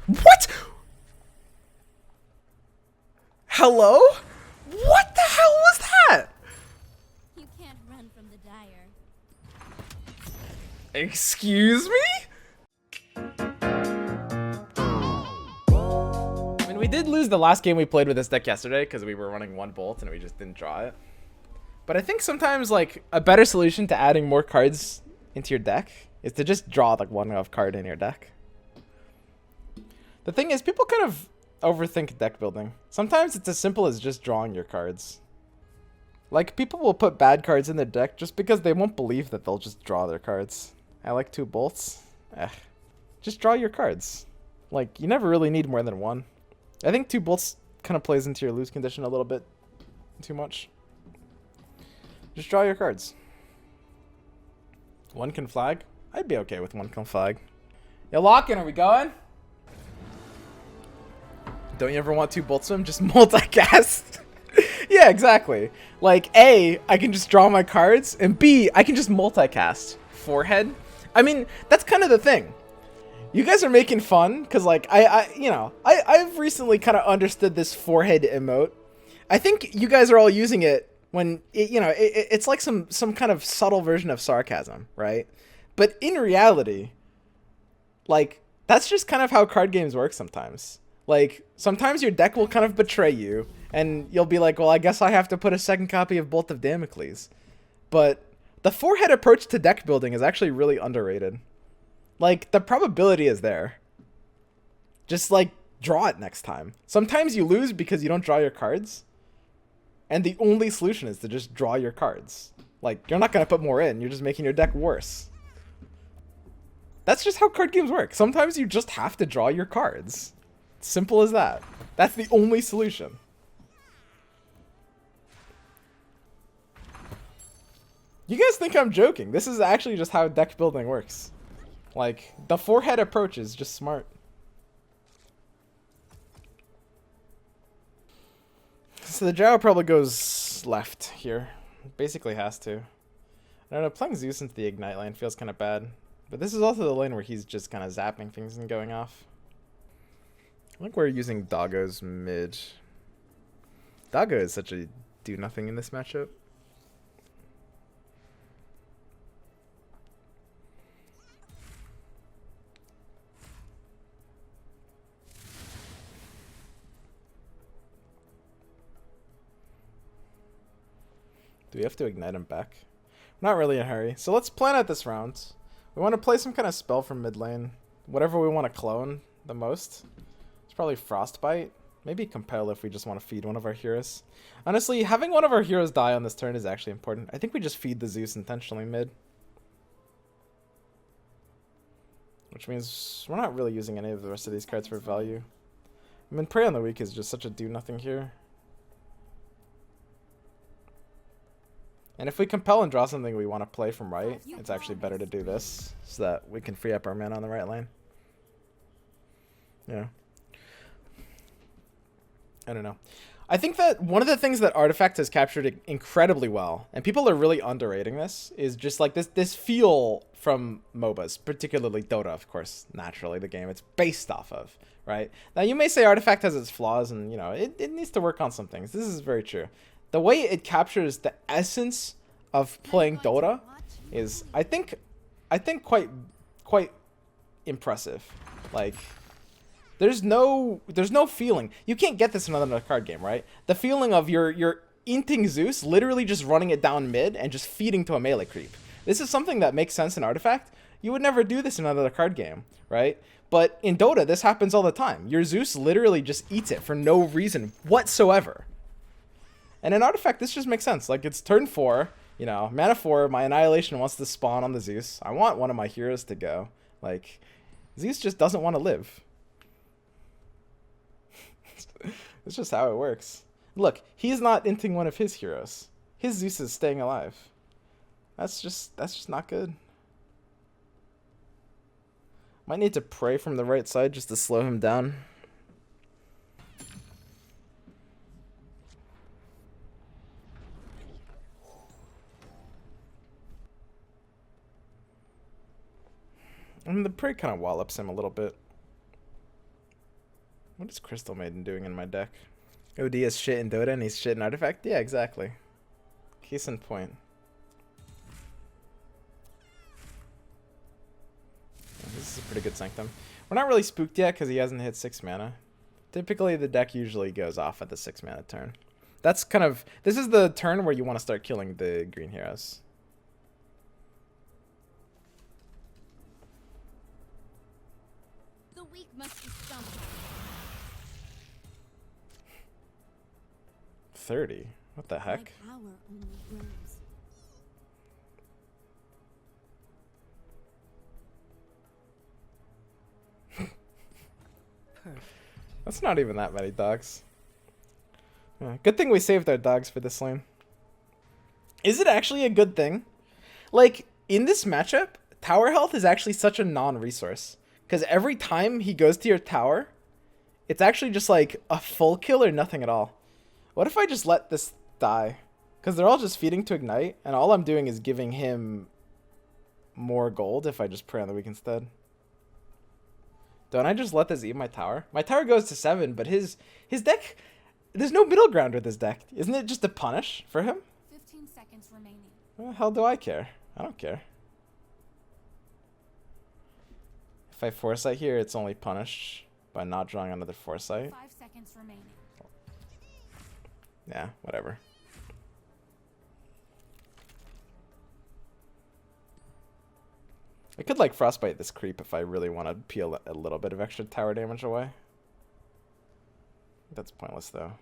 What? Hello? What the hell was that? You can't run from the dire. Excuse me? I mean, we did lose the last game we played with this deck yesterday because we were running one bolt and we just didn't draw it. But I think sometimes, like, a better solution to adding more cards into your deck is to just draw, like, one off card in your deck. The thing is, people kind of overthink deck building. Sometimes it's as simple as just drawing your cards. Like, people will put bad cards in their deck just because they won't believe that they'll just draw their cards. I like 2 bolts. Just draw your cards. Like, you never really need more than one. I think 2 bolts kind of plays into your lose condition a little bit too much. Just draw your cards. 1 can flag? I'd be okay with 1 can flag. Yo, Lockin, are we going? Don't you ever want 2 bolt swim? Just multicast. Yeah, exactly. Like, A, I can just draw my cards, and B, I can just multicast. Forehead? I mean, that's kind of the thing. You guys are making fun, because, like, I've recently kind of understood this forehead emote. I think you guys are all using it when, it's like some kind of subtle version of sarcasm, right? But in reality, like, that's just kind of how card games work sometimes. Like, sometimes your deck will kind of betray you, and you'll be like, well, I guess I have to put a second copy of Bolt of Damocles. But the forehead approach to deck building is actually really underrated. Like, the probability is there. Just, like, draw it next time. Sometimes you lose because you don't draw your cards. And the only solution is to just draw your cards. Like, you're not going to put more in. You're just making your deck worse. That's just how card games work. Sometimes you just have to draw your cards. Simple as that. That's the only solution. You guys think I'm joking. This is actually just how deck building works. Like, the forehead approach is just smart. So the Drow probably goes left here. Basically has to. I don't know, playing Zeus into the Ignite lane feels kind of bad. But this is also the lane where he's just kind of zapping things and going off. I think we're using Doggo's mid. Doggo is such a do-nothing in this matchup. Do we have to ignite him back? Not really in a hurry. So let's plan out this round. We want to play some kind of spell from mid lane. Whatever we want to clone the most. It's probably Frostbite. Maybe Compel if we just want to feed one of our heroes. Honestly, having one of our heroes die on this turn is actually important. I think we just feed the Zeus intentionally mid. Which means we're not really using any of the rest of these cards for value. I mean, Prey on the Weak is just such a do-nothing here. And if we compel and draw something we want to play from right, it's actually better to do this so that we can free up our mana on the right lane. Yeah. I don't know. I think that one of the things that Artifact has captured incredibly well, and people are really underrating this, is just like this feel from MOBAs, particularly Dota, of course, naturally the game it's based off of, right? Now you may say Artifact has its flaws and, it needs to work on some things. This is very true. The way it captures the essence of playing Dota is, I think quite impressive. Like, there's no feeling. You can't get this in another card game, right? The feeling of you're inting Zeus, literally just running it down mid and just feeding to a melee creep. This is something that makes sense in Artifact. You would never do this in another card game, right? But in Dota, this happens all the time. Your Zeus literally just eats it for no reason whatsoever. And in Artifact, this just makes sense. Like, it's turn 4, mana 4, my Annihilation wants to spawn on the Zeus. I want one of my heroes to go. Like, Zeus just doesn't want to live. It's just how it works. Look, he's not inting one of his heroes. His Zeus is staying alive. That's just not good. Might need to pray from the right side just to slow him down. I mean, the prey kind of wallops him a little bit. What is Crystal Maiden doing in my deck? OD is shit in Dota and he's shit in Artifact? Yeah, exactly. Case in point. This is a pretty good Sanctum. We're not really spooked yet because he hasn't hit 6 mana. Typically, the deck usually goes off at the 6 mana turn. That's kind of... This is the turn where you want to start killing the green heroes. The weak must be stumbled. 30? What the heck? My power only grows. That's not even that many dogs. Yeah, good thing we saved our dogs for this lane. Is it actually a good thing? Like, in this matchup, tower health is actually such a non-resource. Because every time he goes to your tower, it's actually just like a full kill or nothing at all. What if I just let this die? Because they're all just feeding to Ignite, and all I'm doing is giving him more gold if I just pray on the weak instead. Don't I just let this eat my tower? My tower goes to 7, but his deck... There's no middle ground with this deck. Isn't it just a punish for him? 15 seconds remaining. What the hell do I care? I don't care. If I Foresight here, it's only punished by not drawing another Foresight. 5 seconds remaining. Yeah, whatever. I could like Frostbite this creep if I really want to peel a little bit of extra tower damage away. That's pointless though.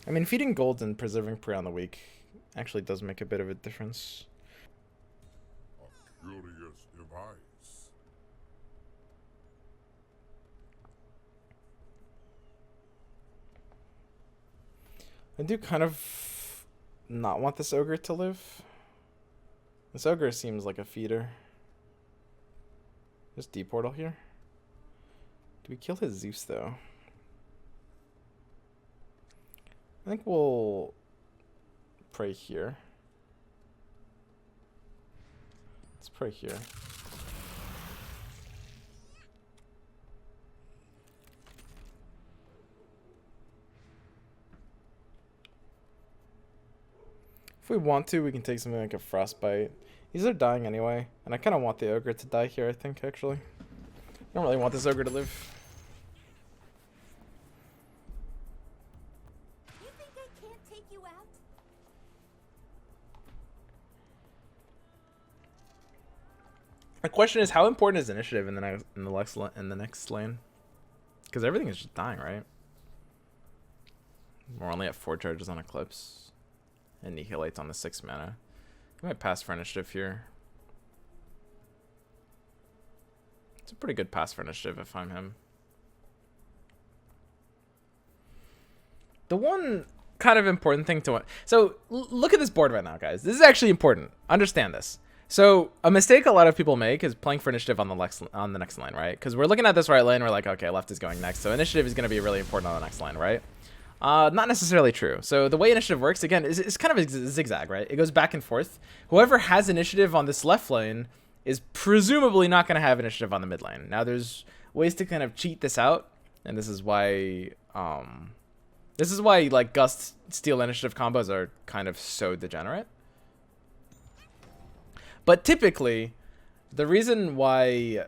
I mean, feeding gold and preserving prey on the weak actually does make a bit of a difference. A curious device. I do kind of not want this ogre to live. This ogre seems like a feeder. Just D-portal here. Do we kill his Zeus though? I think we'll pray here. Let's pray here. If we want to, we can take something like a Frostbite. These are dying anyway, and I kind of want the ogre to die here, I think, actually. I don't really want this ogre to live. You think I can't take you out? The question is, how important is initiative in the next lane? Because everything is just dying, right? We're only at 4 charges on Eclipse. Annihilates on the 6 mana. I might pass for initiative here. It's a pretty good pass for initiative if I'm him. The one kind of important thing to... So, look at this board right now, guys. This is actually important. Understand this. So, a mistake a lot of people make is playing for initiative on the next line, right? Because we're looking at this right lane, we're like, okay, left is going next. So, initiative is going to be really important on the next line, right? Not necessarily true. So the way initiative works, again, is kind of a zigzag, right? It goes back and forth. Whoever has initiative on this left lane is presumably not going to have initiative on the mid lane. Now, there's ways to kind of cheat this out, and this is why like Gust steal initiative combos are kind of so degenerate. But typically, the reason why...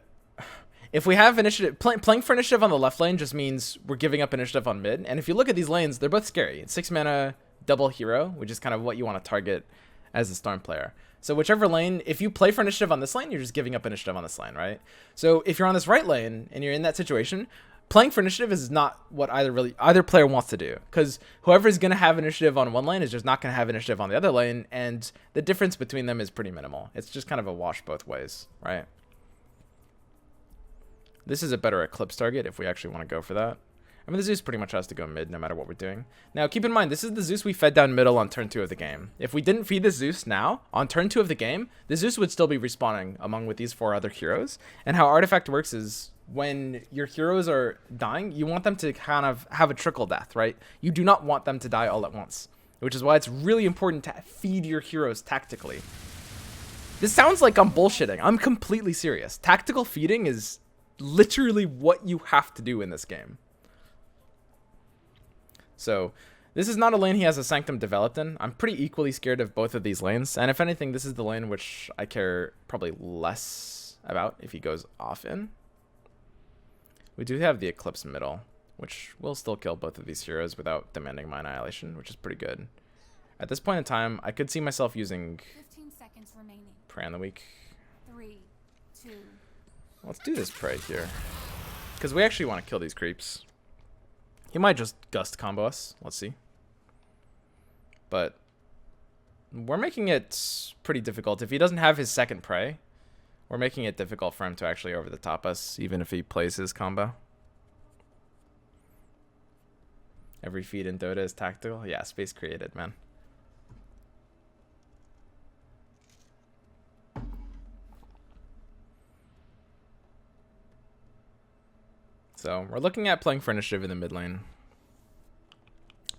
If we have initiative, playing for initiative on the left lane just means we're giving up initiative on mid. And if you look at these lanes, they're both scary. It's 6 mana double hero, which is kind of what you want to target as a Storm player. So whichever lane, if you play for initiative on this lane, you're just giving up initiative on this lane, right? So if you're on this right lane and you're in that situation, playing for initiative is not what either player wants to do. Because whoever's going to have initiative on one lane is just not going to have initiative on the other lane. And the difference between them is pretty minimal. It's just kind of a wash both ways, right? This is a better Eclipse target if we actually want to go for that. I mean, the Zeus pretty much has to go mid no matter what we're doing. Now, keep in mind, this is the Zeus we fed down middle on turn 2 of the game. If we didn't feed the Zeus now, on turn 2 of the game, the Zeus would still be respawning among with these 4 other heroes. And how Artifact works is when your heroes are dying, you want them to kind of have a trickle death, right? You do not want them to die all at once, which is why it's really important to feed your heroes tactically. This sounds like I'm bullshitting. I'm completely serious. Tactical feeding is literally what you have to do in this game. So, this is not a lane he has a Sanctum developed in. I'm pretty equally scared of both of these lanes. And if anything, this is the lane which I care probably less about if he goes off in. We do have the Eclipse middle, which will still kill both of these heroes without demanding my annihilation, which is pretty good. At this point in time, I could see myself using 15 seconds remaining. Prey on the Weak. 3, 2. Let's do this Prey here. Because we actually want to kill these creeps. He might just Gust combo us. Let's see. But we're making it pretty difficult. If he doesn't have his second Prey, we're making it difficult for him to actually over the top us, even if he plays his combo. Every feed in Dota is tactical. Yeah, space created, man. So we're looking at playing for initiative in the mid lane.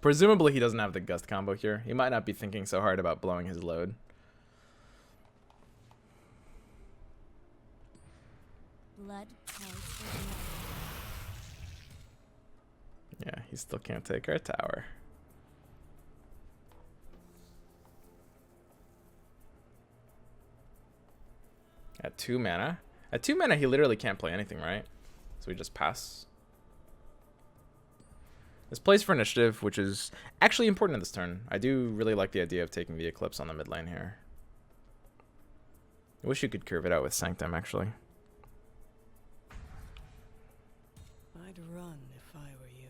Presumably he doesn't have the Gust combo here. He might not be thinking so hard about blowing his load. Blood Yeah, he still can't take our tower. At 2 mana? At 2 mana he literally can't play anything, right? So we just pass. This plays for initiative, which is actually important in this turn. I do really like the idea of taking the Eclipse on the mid lane here. I wish you could curve it out with Sanctum, actually. I'd run if I were you.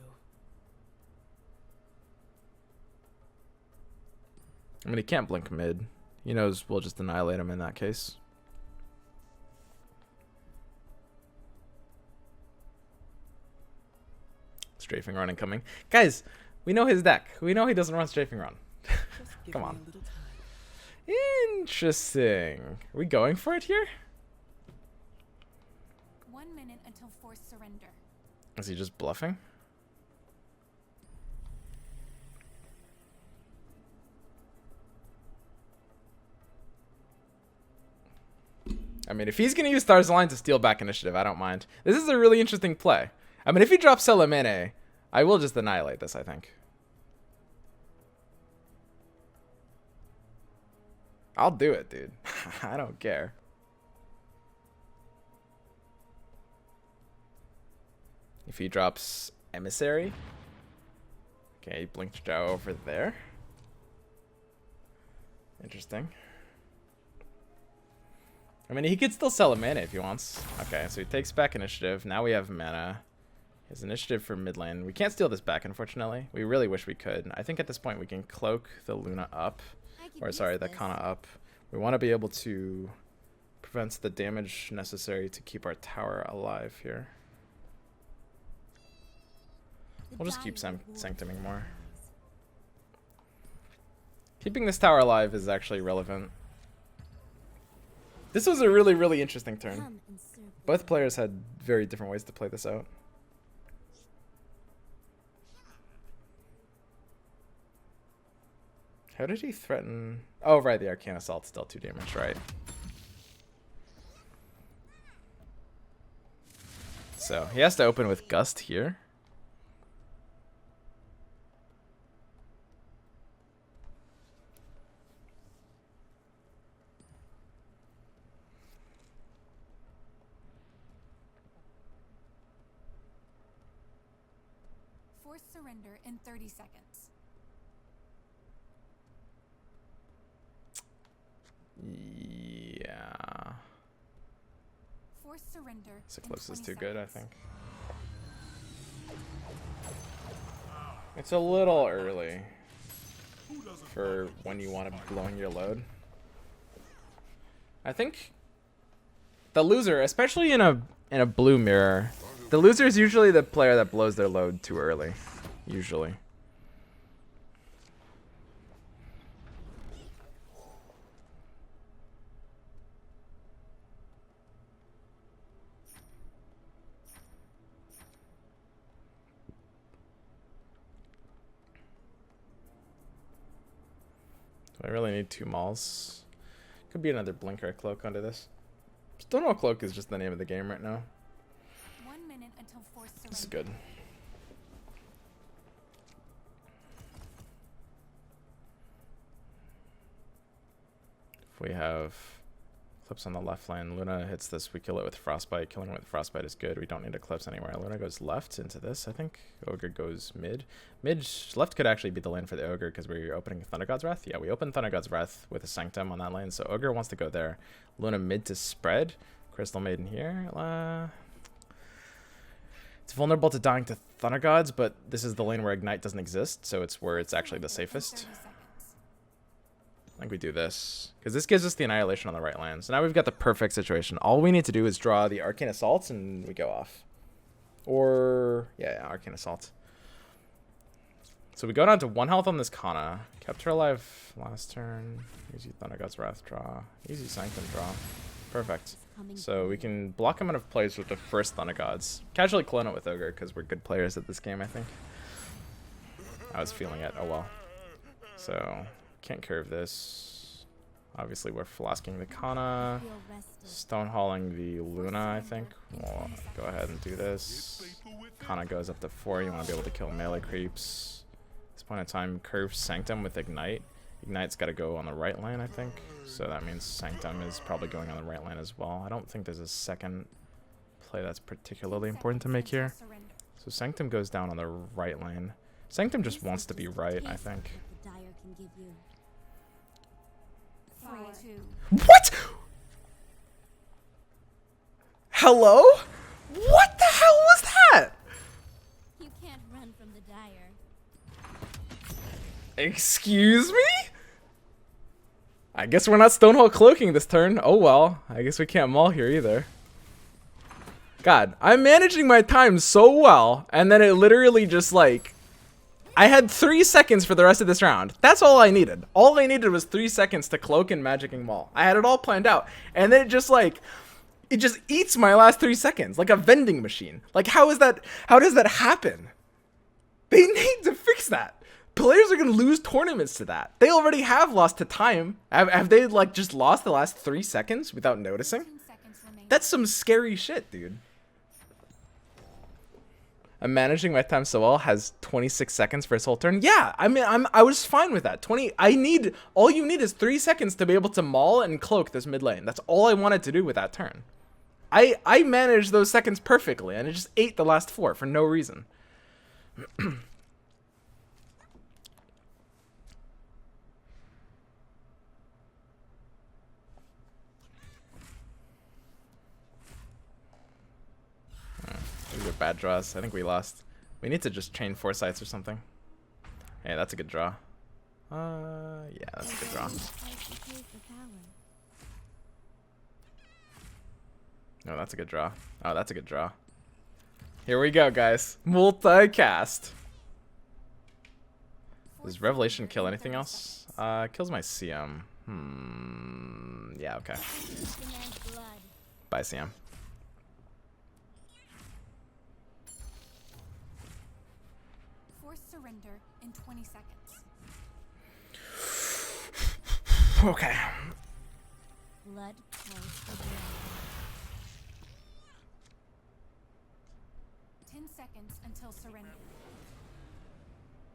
I mean, he can't blink mid. He knows we'll just annihilate him in that case. Strafing run incoming. Guys, we know his deck. We know he doesn't run strafing run. Come on. Interesting. Are we going for it here? 1 minute until forced surrender. Is he just bluffing? I mean, if he's going to use Stars Align to steal back initiative, I don't mind. This is a really interesting play. I mean, if he drops Selemene, I will just annihilate this, I think. I'll do it, dude. I don't care. If he drops Emissary. Okay, he blinked Zhao over there. Interesting. I mean, he could still sell a mana if he wants. Okay, so he takes back initiative. Now we have mana. His initiative for mid lane. We can't steal this back, unfortunately. We really wish we could. I think at this point we can cloak the Luna up. Or sorry, the Kana up. We want to be able to prevent the damage necessary to keep our tower alive here. We'll just keep sanctuming more. Keeping this tower alive is actually relevant. This was a really, really interesting turn. Both players had very different ways to play this out. How did he threaten? Oh, right, the Arcane Assault's still 2 damage, right? So he has to open with Gust here. Force surrender in 30 seconds. Yeah. Force surrender. This Eclipse is too good, I think. It's a little early for when you want to be blowing your load. I think the loser, especially in a blue mirror, the loser is usually the player that blows their load too early. Usually. I really need 2 mauls. Could be another blinker cloak under this. Stonewall Cloak is just the name of the game right now. 1 minute until forced surrender. This is good. If we have clips on the left lane, Luna hits this, we kill it with Frostbite. Killing it with Frostbite is good. We don't need eclipse anywhere. Luna goes left into this, I think. Ogre goes mid. Left could actually be the lane for the Ogre because we're opening Thunder God's Wrath. Yeah, we open Thunder God's Wrath with a Sanctum on that lane, so Ogre wants to go there. Luna mid to spread. Crystal Maiden here. It's vulnerable to dying to Thunder Gods, but this is the lane where Ignite doesn't exist, so it's where it's actually the safest. I think we do this, because this gives us the Annihilation on the right lane. So now we've got the perfect situation. All we need to do is draw the Arcane Assaults, and we go off. Or, yeah, Arcane Assault. So we go down to 1 health on this Kana. Kept her alive last turn. Easy Thunder God's Wrath draw. Easy Sanctum draw. Perfect. So we can block him out of plays with the first Thunder Gods. Casually clone it with Ogre, because we're good players at this game, I think. I was feeling it. Oh well. So... can't curve this. Obviously, we're flasking the Kana. Stonehauling the Luna, I think. We'll go ahead and do this. Kana goes up to 4. You want to be able to kill melee creeps. At this point in time, curve Sanctum with Ignite. Ignite's got to go on the right lane, I think. So that means Sanctum is probably going on the right lane as well. I don't think there's a second play that's particularly important to make here. So Sanctum goes down on the right lane. Sanctum just wants to be right, I think. What? Hello? What the hell was that? You can't run from the dire. Excuse me? I guess we're not Stonehall cloaking this turn. Oh well. I guess we can't maul here either. God, I'm managing my time so well, and then it literally just like... I had 3 seconds for the rest of this round. That's all I needed. All I needed was 3 seconds to cloak and magicking maul. I had it all planned out. And then it just like, it just eats my last 3 seconds like a vending machine. Like how does that happen? They need to fix that. Players are going to lose tournaments to that. They already have lost to time. Have they like just lost the last 3 seconds without noticing? That's some scary shit, dude. I'm managing my time so well. Has 26 seconds for his whole turn. Yeah, I mean, I was fine with that. All you need is 3 seconds to be able to maul and cloak this mid lane. That's all I wanted to do with that turn. I managed those seconds perfectly, and it just ate the last 4 for no reason. These are bad draws. I think we lost. We need to just chain foresights or something. Hey, that's a good draw. Yeah, that's a good draw. No, that's a good draw. Oh, that's a good draw. Here we go, guys. Multicast. Does Revelation kill anything else? Kills my CM. Yeah, okay. Bye, CM. Surrender in 20 seconds. Okay. Blood pours the blood. 10 seconds until surrender.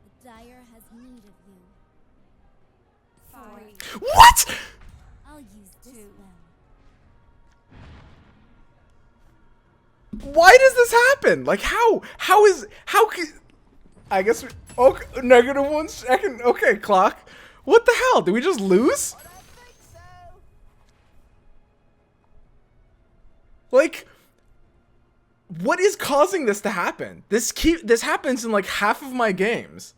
The dire has need of you. 5. What? I'll use 2. Why does this happen? Like how could... I guess we... Okay, -1 second. Okay, clock. What the hell? Did we just lose? Like, what is causing this to happen? This happens in like half of my games.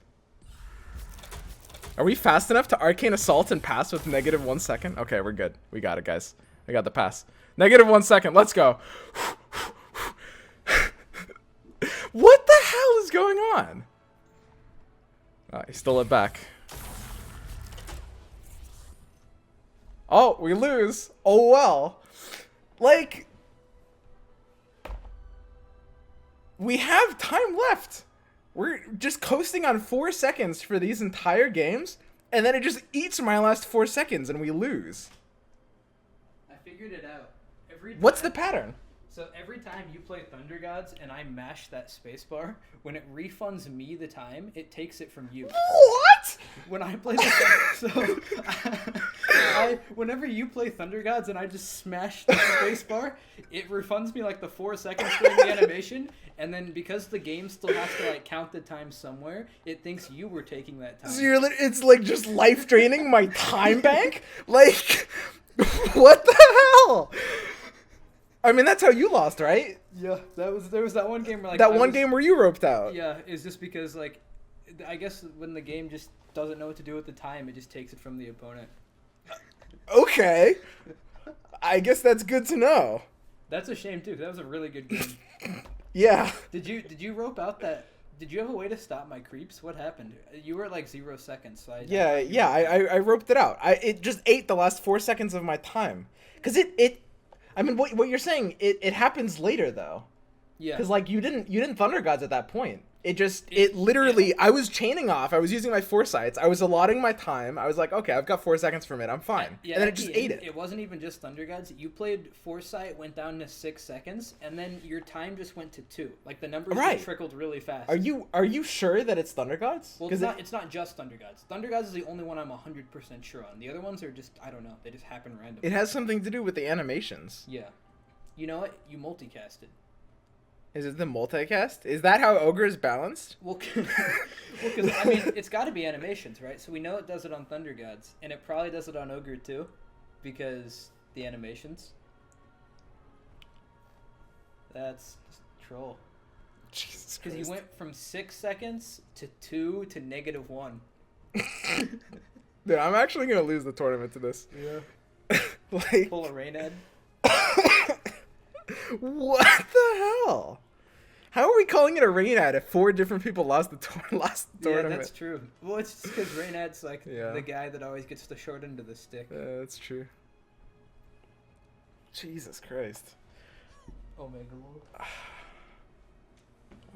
Are we fast enough to Arcane Assault and pass with -1 second? Okay, we're good. We got it, guys. We got the pass. -1 second. Let's go. What the hell is going on? He stole it back. Oh, we lose. Oh well. Like, we have time left. We're just coasting on 4 seconds for these entire games, and then it just eats my last 4 seconds and we lose. figured it out. What's the pattern? So every time you play Thunder Gods and I mash that spacebar, when it refunds me the time, it takes it from you. What? When I play whenever you play Thunder Gods and I just smash the spacebar, it refunds me like the 4 seconds during the animation, and then because the game still has to like count the time somewhere, it thinks you were taking that time. So it's like just life draining my time bank? Like, what the hell? I mean, that's how you lost, right? Yeah, there was that one game where like that game where you roped out. Yeah, it's just because like, I guess when the game just doesn't know what to do with the time, it just takes it from the opponent. Okay, I guess that's good to know. That's a shame too. 'Cause that was a really good game. Yeah. Did you rope out that? Did you have a way to stop my creeps? What happened? You were at like 0 seconds. So I roped it out. It just ate the last 4 seconds of my time. Cause it I mean, what you're saying, it happens later though. Yeah. Because like you didn't Thunder Gods at that point. It literally, I was chaining off. I was using my foresights. I was allotting my time. I was like, okay, I've got 4 seconds from it. I'm fine. Yeah, and then it just ate it. It wasn't even just Thunder Gods. You played Foresight, went down to 6 seconds, and then your time just went to 2. Like the numbers just trickled really fast. Are you sure that it's Thunder Gods? Well, it's not just Thunder Gods. Thunder Gods is the only one I'm 100% sure on. The other ones are just, I don't know. They just happen randomly. It has something to do with the animations. Yeah. You know what? You multicasted. Is it the multicast? Is that how Ogre is balanced? Well, because I mean, it's got to be animations, right? So we know it does it on Thunder Gods, and it probably does it on Ogre too, because the animations. That's just troll. Jesus Christ. Because you went from 6 seconds to 2 to -1. Dude, I'm actually gonna lose the tournament to this. Yeah. Like, Pull a Rainhead. What the hell? How are we calling it a rain ad if 4 different people lost the tournament? Yeah, that's true. Well, it's just because Rainhead's like Yeah. the guy that always gets the short end of the stick. Yeah, that's true. Jesus Christ. Omega Lord.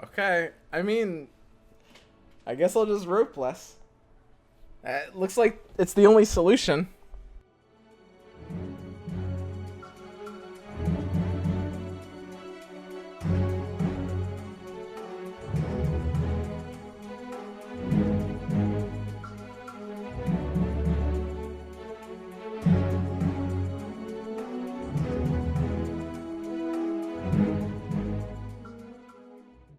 Okay, I mean, I guess I'll just rope less. It looks like it's the only solution.